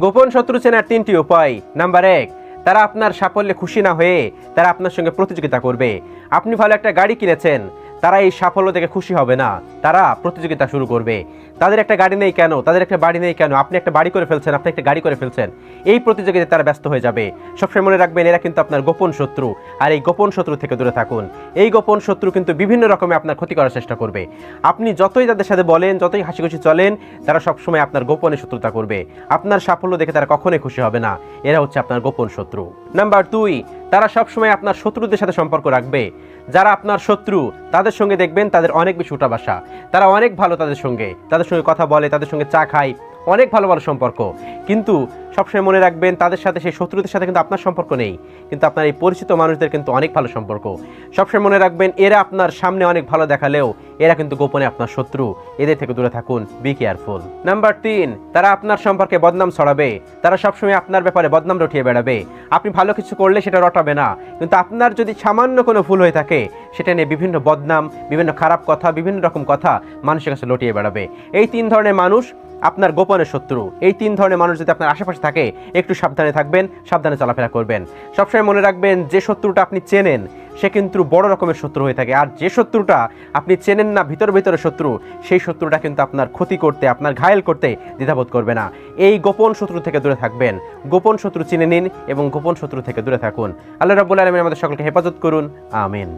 গোপন শত্রু চেনার 3টি উপায়। নাম্বার 1, তারা আপনার সাফল্যে খুশি না হয়ে তারা আপনার সঙ্গে প্রতিযোগিতা করবে। আপনি ভালো একটা গাড়ি কিনেছেন, তারা এই সাফল্য দেখে খুশি হবে না, তারা প্রতিযোগিতা শুরু করবে। তাদের একটা গাড়ি নেই কেন, তাদের একটা বাড়ি নেই কেন, আপনি একটা বাড়ি করে ফেলছেন, আপনি একটা গাড়ি করে ফেলছেন, এই প্রতিযোগিতায় তারা ব্যস্ত হয়ে যাবে। সবসময় মনে রাখবেন, এরা কিন্তু আপনার গোপন শত্রু। আর এই গোপন শত্রু থেকে দূরে থাকুন। এই গোপন শত্রু কিন্তু বিভিন্ন রকমে আপনার ক্ষতি করার চেষ্টা করবে। আপনি যতই তাদের সাথে বলেন, যতই হাসি খুশি চলেন, তারা সবসময় আপনার গোপনে শত্রুতা করবে। আপনার সাফল্য দেখে তারা কখনোই খুশি হবে না। এরা হচ্ছে আপনার গোপন শত্রু। নাম্বার 2, তারা সবসময় আপনার শত্রুদের সাথে সম্পর্ক রাখবে। যারা আপনার শত্রু, তাদের সঙ্গে দেখবেন তাদের অনেক বেশি উঠাবাসা, তারা অনেক ভালো, তাদের সঙ্গে কথা বলে, তাদের সঙ্গে চা খায়, অনেক ভালো ভালো সম্পর্ক। কিন্তু সবসময় মনে রাখবেন, তাদের সাথে, সেই শত্রুদের সাথে কিন্তু আপনার সম্পর্ক নেই, কিন্তু আপনার এই পরিচিত মানুষদের কিন্তু অনেক ভালো সম্পর্ক। সবসময় মনে রাখবেন, এরা আপনার সামনে অনেক ভালো দেখালেও এরা কিন্তু গোপনে আপনার শত্রু। এদের থেকে দূরে থাকুন, বি কেয়ারফুল। নাম্বার 3, তারা আপনার সম্পর্কে বদনাম ছড়াবে। তারা সবসময় আপনার ব্যাপারে বদনাম রটিয়ে বেড়াবে। আপনি ভালো কিছু করলে সেটা রটাবে না, কিন্তু আপনার যদি সামান্য কোনো ভুল হয়ে থাকে, সেটা নিয়ে বিভিন্ন বদনাম, বিভিন্ন খারাপ কথা, বিভিন্ন রকম কথা মানুষের কাছে লটিয়ে বেড়াবে। এই 3 ধরনের মানুষ আপনার গোপনের শত্রু। এই 3 ধরনের মানুষ যদি আপনার আশেপাশে থাকে, একটু সাবধানে থাকবেন, সাবধানে চলাফেরা করবেন। সবসময় মনে রাখবেন, যে শত্রুটা আপনি চেনেন সে কিন্তু বড় রকমের শত্রু হয়ে থাকে, আর যে শত্রুটা আপনি চেনেন না, ভিতরে শত্রু, সেই শত্রুটা কিন্তু আপনার ক্ষতি করতে, আপনার ঘায়েল করতে দ্বিধাবোধ করবে না। এই গোপন শত্রু থেকে দূরে থাকবেন। গোপন শত্রু চিনে নিন এবং গোপন শত্রু থেকে দূরে থাকুন। আল্লাহ রাব্বুল আলামিন আমাদের সকলকে হেফাজত করুন। আমিন।